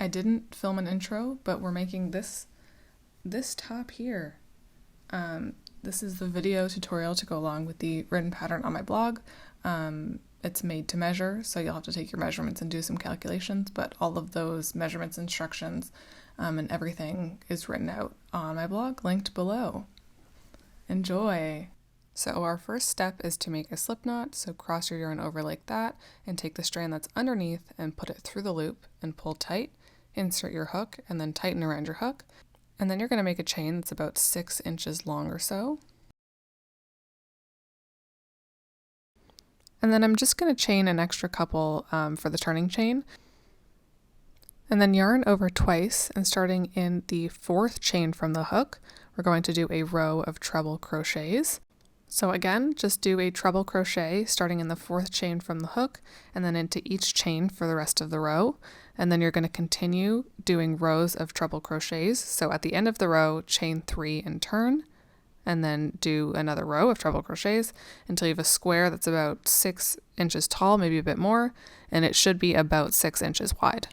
I didn't film an intro, but we're making this top here. This is the video tutorial to go along with the written pattern on my blog. It's made to measure, so you'll have to take your measurements and do some calculations, but all of those measurements, instructions, and everything is written out on my blog, linked below. Enjoy! So our first step is to make a slip knot, so cross your yarn over like that, and take the strand that's underneath and put it through the loop and pull tight, insert your hook, and then tighten around your hook. And then you're going to make a chain that's about 6 inches long or so. And then I'm just going to chain an extra couple for the turning chain. And then yarn over twice, and starting in the 4th chain from the hook, we're going to do a row of treble crochets. So again, just do a treble crochet starting in the 4th chain from the hook and then into each chain for the rest of the row. And then you're going to continue doing rows of treble crochets. So at the end of the row, chain 3 and turn, and then do another row of treble crochets until you have a square that's about 6 inches tall, maybe a bit more, and it should be about 6 inches wide.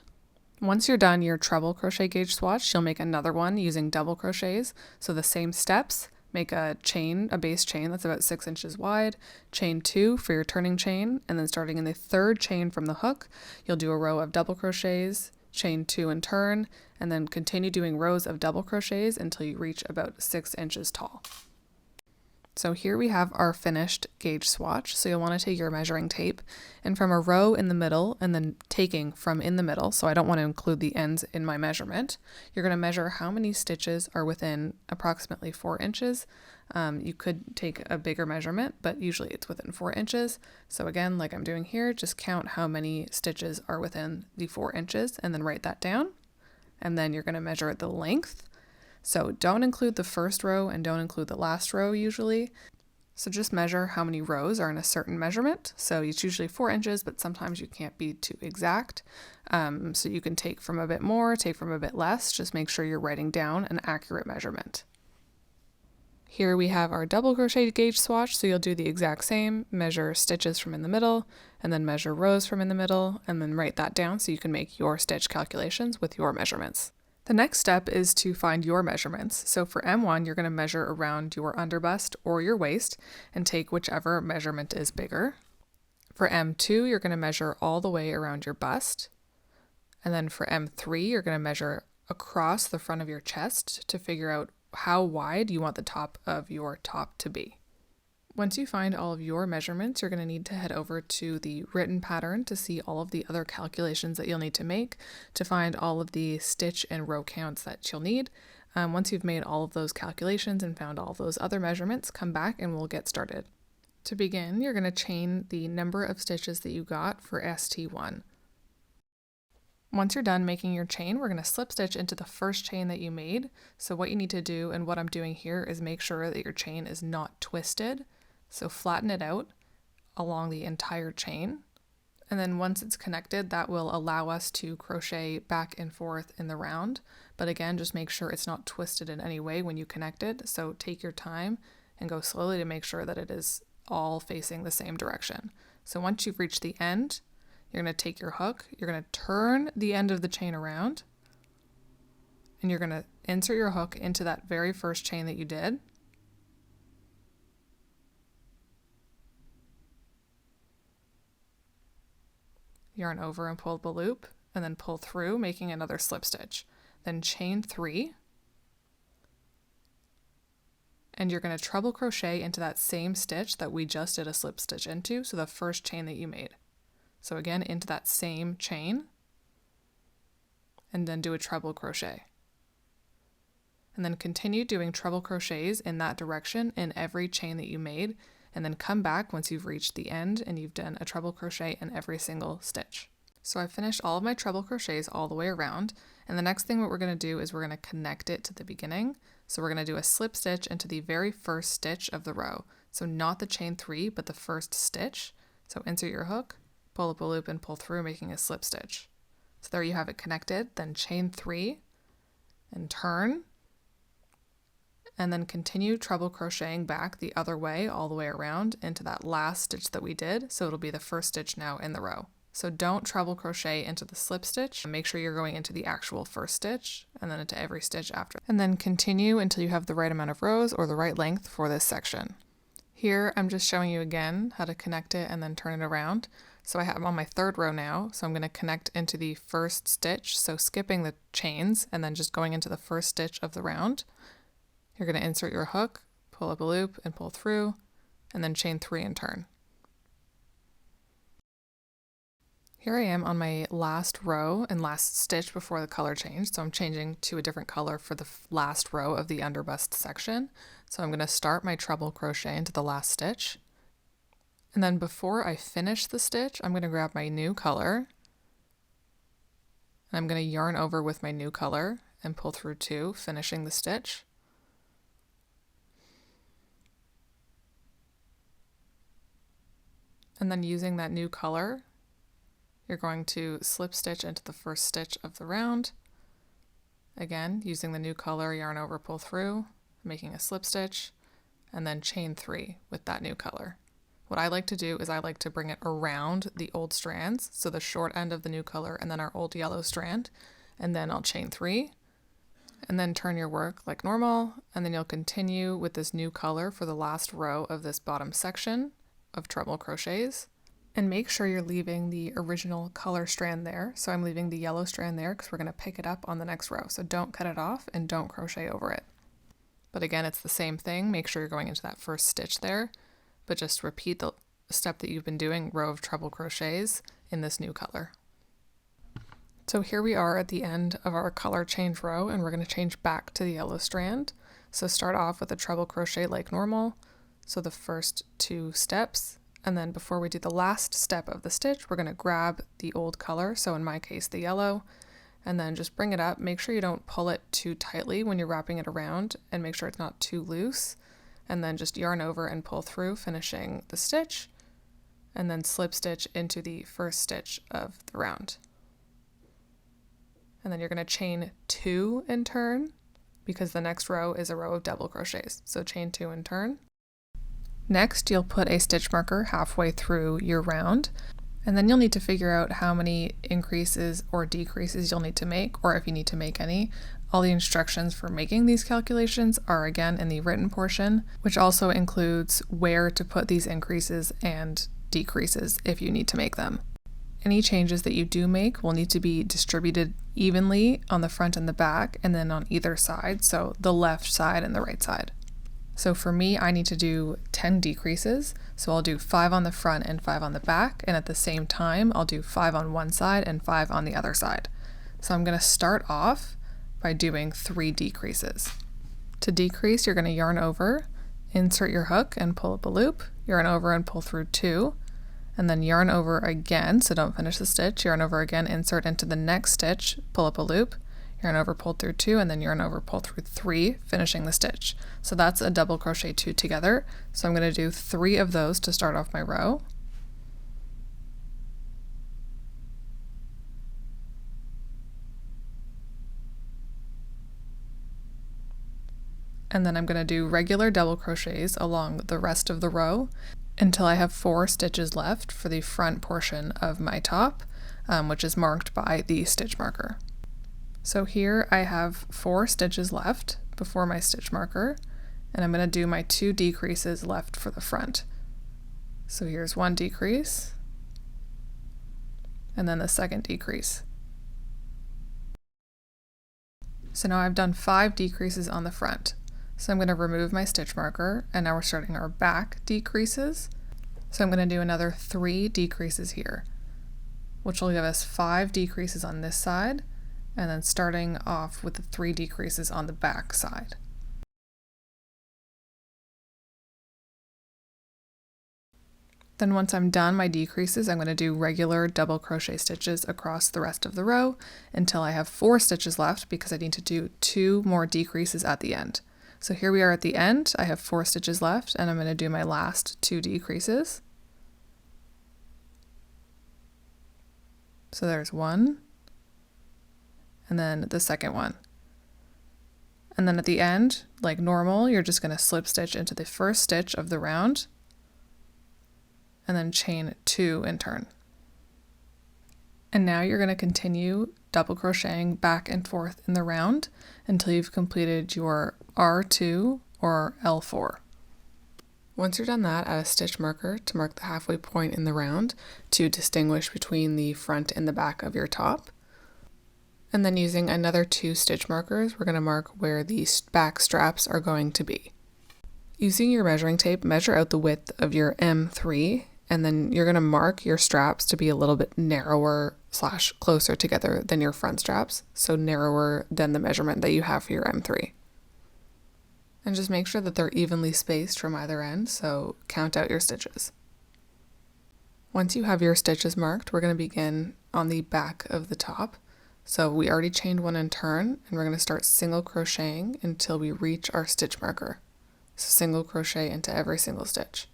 Once you're done your treble crochet gauge swatch, you'll make another one using double crochets. So the same steps, make a chain, a base chain that's about 6 inches wide, chain 2 for your turning chain, and then starting in the 3rd chain from the hook, you'll do a row of double crochets, chain 2 and turn, and then continue doing rows of double crochets until you reach about 6 inches tall. So here we have our finished gauge swatch. So you'll want to take your measuring tape and from a row in the middle and then taking from in the middle, so I don't want to include the ends in my measurement, you're going to measure how many stitches are within approximately 4 inches. You could take a bigger measurement, but usually it's within 4 inches. So again, like I'm doing here, just count how many stitches are within the 4 inches and then write that down. And then you're going to measure the length. So don't include the first row and don't include the last row usually. So just measure how many rows are in a certain measurement. So it's usually 4 inches, but sometimes you can't be too exact. So you can take from a bit more, take from a bit less. Just make sure you're writing down an accurate measurement. Here we have our double crochet gauge swatch. So you'll do the exact same, measure stitches from in the middle, and then measure rows from in the middle, and then write that down so you can make your stitch calculations with your measurements. The next step is to find your measurements. So for M1, you're going to measure around your underbust or your waist and take whichever measurement is bigger. For M2, you're going to measure all the way around your bust. And then for M3, you're going to measure across the front of your chest to figure out how wide you want the top of your top to be. Once you find all of your measurements, you're going to need to head over to the written pattern to see all of the other calculations that you'll need to make to find all of the stitch and row counts that you'll need. Once you've made all of those calculations and found all of those other measurements, come back and we'll get started. To begin, you're going to chain the number of stitches that you got for ST1. Once you're done making your chain, we're going to slip stitch into the first chain that you made. So what you need to do, and what I'm doing here, is make sure that your chain is not twisted. So flatten it out along the entire chain. And then once it's connected, that will allow us to crochet back and forth in the round. But again, just make sure it's not twisted in any way when you connect it. So take your time and go slowly to make sure that it is all facing the same direction. So once you've reached the end, you're going to take your hook, you're going to turn the end of the chain around, and you're going to insert your hook into that very first chain that you did. Yarn over and pull the loop, and then pull through, making another slip stitch. Then chain 3, and you're going to treble crochet into that same stitch that we just did a slip stitch into, so the first chain that you made. So again, into that same chain, and then do a treble crochet. And then continue doing treble crochets in that direction in every chain that you made, and then come back once you've reached the end and you've done a treble crochet in every single stitch. So I've finished all of my treble crochets all the way around, and the next thing what we're going to do is we're going to connect it to the beginning. So we're going to do a slip stitch into the very first stitch of the row. So not the chain 3, but the first stitch. So insert your hook, pull up a loop and pull through, making a slip stitch. So there you have it connected, then chain 3 and turn, and then continue treble crocheting back the other way all the way around into that last stitch that we did. So it'll be the first stitch now in the row. So don't treble crochet into the slip stitch. Make sure you're going into the actual first stitch and then into every stitch after. And then continue until you have the right amount of rows or the right length for this section. Here, I'm just showing you again how to connect it and then turn it around. So I'm on my third row now, so I'm going to connect into the first stitch, so skipping the chains and then just going into the first stitch of the round. You're going to insert your hook, pull up a loop and pull through, and then chain 3 and turn. Here I am on my last row and last stitch before the color change, so I'm changing to a different color for the last row of the underbust section. So I'm going to start my treble crochet into the last stitch. And then before I finish the stitch, I'm going to grab my new color. And I'm going to yarn over with my new color and pull through 2, finishing the stitch. And then using that new color, you're going to slip stitch into the first stitch of the round. Again, using the new color, yarn over, pull through, making a slip stitch, and then chain 3 with that new color. What I like to do is I like to bring it around the old strands, so the short end of the new color and then our old yellow strand, and then I'll chain 3, and then turn your work like normal, and then you'll continue with this new color for the last row of this bottom section of treble crochets. And make sure you're leaving the original color strand there. So I'm leaving the yellow strand there because we're going to pick it up on the next row. So don't cut it off and don't crochet over it. But again, it's the same thing. Make sure you're going into that first stitch there, but just repeat the step that you've been doing, row of treble crochets in this new color. So here we are at the end of our color change row, and we're going to change back to the yellow strand. So start off with a treble crochet like normal. So the first 2 steps. And then before we do the last step of the stitch, we're going to grab the old color, so in my case the yellow, and then just bring it up. Make sure you don't pull it too tightly when you're wrapping it around, and make sure it's not too loose. And then just yarn over and pull through, finishing the stitch, and then slip stitch into the first stitch of the round. And then you're going to chain 2 and turn, because the next row is a row of double crochets. So chain 2 and turn. Next, you'll put a stitch marker halfway through your round, and then you'll need to figure out how many increases or decreases you'll need to make, or if you need to make any. All the instructions for making these calculations are again in the written portion, which also includes where to put these increases and decreases if you need to make them. Any changes that you do make will need to be distributed evenly on the front and the back, and then on either side, so the left side and the right side. So for me, I need to do 10 decreases. So I'll do 5 on the front and 5 on the back. And at the same time, I'll do 5 on one side and 5 on the other side. So I'm going to start off by doing 3 decreases. To decrease, you're going to yarn over, insert your hook and pull up a loop, yarn over and pull through 2, and then yarn over again. So don't finish the stitch, yarn over again, insert into the next stitch, pull up a loop, yarn over, pull through 2, and then yarn over, pull through 3, finishing the stitch. So that's a double crochet 2 together. So I'm going to do 3 of those to start off my row. And then I'm going to do regular double crochets along the rest of the row until I have 4 stitches left for the front portion of my top, which is marked by the stitch marker. So here I have 4 stitches left before my stitch marker, and I'm going to do my 2 decreases left for the front. So here's 1 decrease, and then the second decrease. So now I've done 5 decreases on the front. So I'm going to remove my stitch marker, and now we're starting our back decreases. So I'm going to do another 3 decreases here, which will give us 5 decreases on this side, and then starting off with the 3 decreases on the back side. Then once I'm done my decreases, I'm going to do regular double crochet stitches across the rest of the row until I have 4 stitches left, because I need to do 2 more decreases at the end. So here we are at the end, I have 4 stitches left, and I'm going to do my last 2 decreases. So there's 1, and then the second one. And then at the end, like normal, you're just going to slip stitch into the first stitch of the round, and then chain 2 and turn. And now you're going to continue double crocheting back and forth in the round until you've completed your R2 or L4. Once you're done that, add a stitch marker to mark the halfway point in the round to distinguish between the front and the back of your top. And then using another 2 stitch markers, we're going to mark where the back straps are going to be. Using your measuring tape, measure out the width of your M3, and then you're going to mark your straps to be a little bit narrower / closer together than your front straps, so narrower than the measurement that you have for your M3. And just make sure that they're evenly spaced from either end, so count out your stitches. Once you have your stitches marked, we're going to begin on the back of the top. So we already chained 1 and turn, and we're going to start single crocheting until we reach our stitch marker. So single crochet into every single stitch.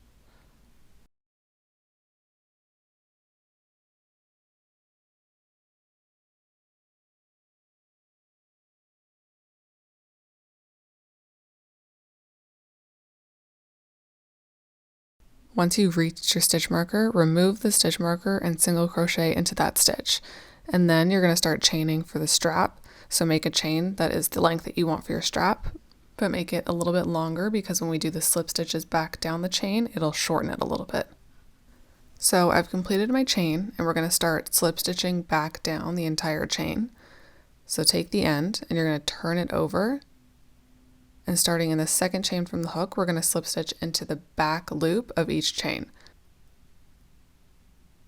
Once you've reached your stitch marker, remove the stitch marker and single crochet into that stitch. And then you're going to start chaining for the strap. So make a chain that is the length that you want for your strap, but make it a little bit longer because when we do the slip stitches back down the chain, it'll shorten it a little bit. So I've completed my chain and we're going to start slip stitching back down the entire chain. So take the end and you're going to turn it over. And starting in the second chain from the hook, we're going to slip stitch into the back loop of each chain.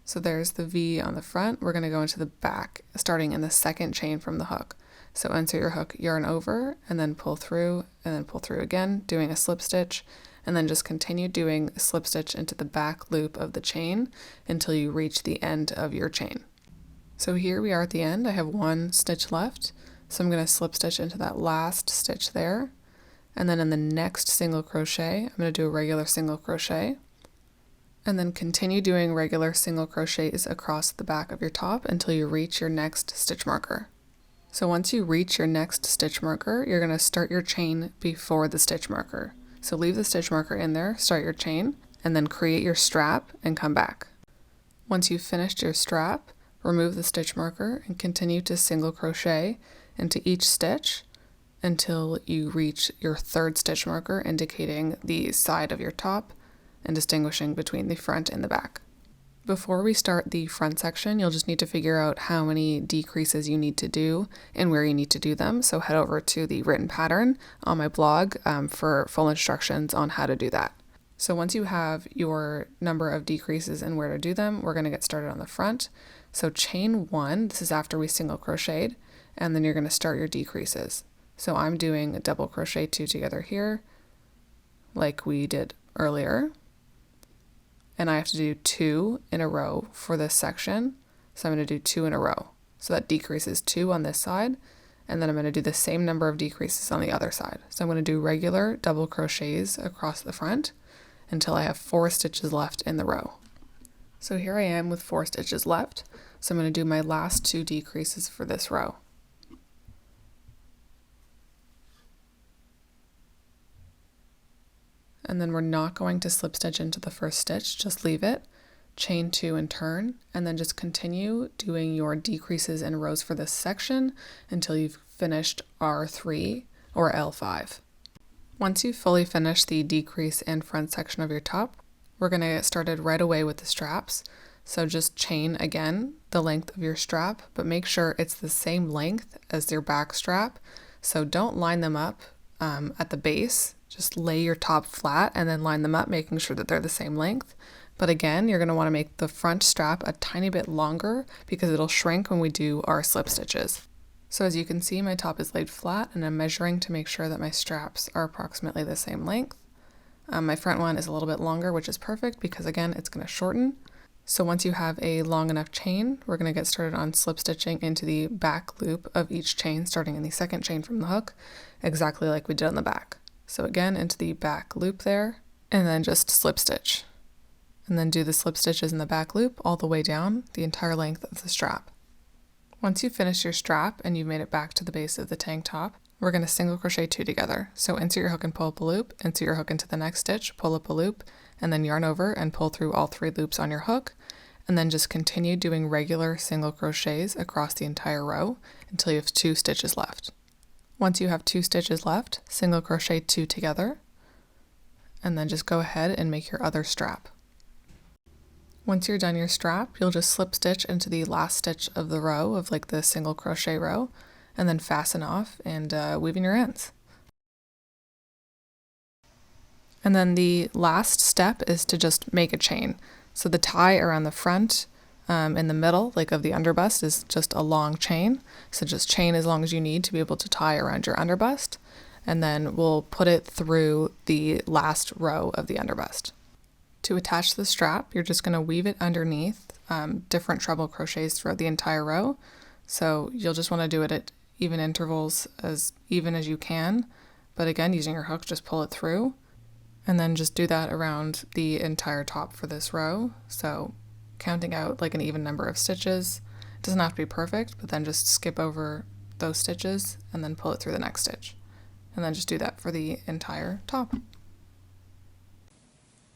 So there's the V on the front. We're going to go into the back, starting in the second chain from the hook. So insert your hook, yarn over, and then pull through, and then pull through again, doing a slip stitch, and then just continue doing a slip stitch into the back loop of the chain until you reach the end of your chain. So here we are at the end. I have 1 stitch left. So I'm going to slip stitch into that last stitch there. And then in the next single crochet, I'm going to do a regular single crochet. And then continue doing regular single crochets across the back of your top until you reach your next stitch marker. So once you reach your next stitch marker, you're going to start your chain before the stitch marker. So leave the stitch marker in there, start your chain, and then create your strap and come back. Once you've finished your strap, remove the stitch marker and continue to single crochet into each stitch until you reach your 3rd stitch marker, indicating the side of your top and distinguishing between the front and the back. Before we start the front section, you'll just need to figure out how many decreases you need to do and where you need to do them. So head over to the written pattern on my blog for full instructions on how to do that. So once you have your number of decreases and where to do them, we're going to get started on the front. So chain 1, this is after we single crocheted, and then you're going to start your decreases. So I'm doing a double crochet 2 together here, like we did earlier. And I have to do 2 in a row for this section. So I'm going to do 2 in a row. So that decreases 2 on this side. And then I'm going to do the same number of decreases on the other side. So I'm going to do regular double crochets across the front until I have 4 stitches left in the row. So here I am with 4 stitches left. So I'm going to do my last 2 decreases for this row. And then we're not going to slip stitch into the first stitch, just leave it, chain 2 and turn, and then just continue doing your decreases and rows for this section until you've finished R3 or L5. Once you've fully finished the decrease and front section of your top, we're going to get started right away with the straps. So just chain again the length of your strap, but make sure it's the same length as your back strap. So don't line them up at the base. Just lay your top flat and then line them up, making sure that they're the same length. But again, you're going to want to make the front strap a tiny bit longer because it'll shrink when we do our slip stitches. So as you can see, my top is laid flat and I'm measuring to make sure that my straps are approximately the same length. My front one is a little bit longer, which is perfect because again, it's going to shorten. So once you have a long enough chain, we're going to get started on slip stitching into the back loop of each chain, starting in the second chain from the hook, exactly like we did on the back. So again, into the back loop there, and then just slip stitch. And then do the slip stitches in the back loop all the way down the entire length of the strap. Once you've finished your strap and you've made it back to the base of the tank top, we're going to single crochet 2 together. So insert your hook and pull up a loop, insert your hook into the next stitch, pull up a loop, and then yarn over and pull through all 3 loops on your hook, and then just continue doing regular single crochets across the entire row until you have 2 stitches left. Once you have 2 stitches left, single crochet 2 together, and then just go ahead and make your other strap. Once you're done your strap, you'll just slip stitch into the last stitch of the row of like the single crochet row, and then fasten off and weave in your ends. And then the last step is to just make a chain. So the tie around the front in the middle, like of the underbust, is just a long chain. So just chain as long as you need to be able to tie around your underbust. And then we'll put it through the last row of the underbust. To attach the strap, you're just going to weave it underneath different treble crochets throughout the entire row. So you'll just want to do it at even intervals, as even as you can. But again, using your hook, just pull it through. And then just do that around the entire top for this row. So counting out like an even number of stitches. It doesn't have to be perfect, but then just skip over those stitches and then pull it through the next stitch. And then just do that for the entire top.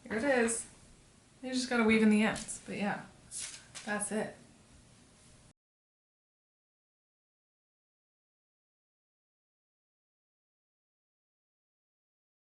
Here it is. You just gotta weave in the ends, but yeah, that's it.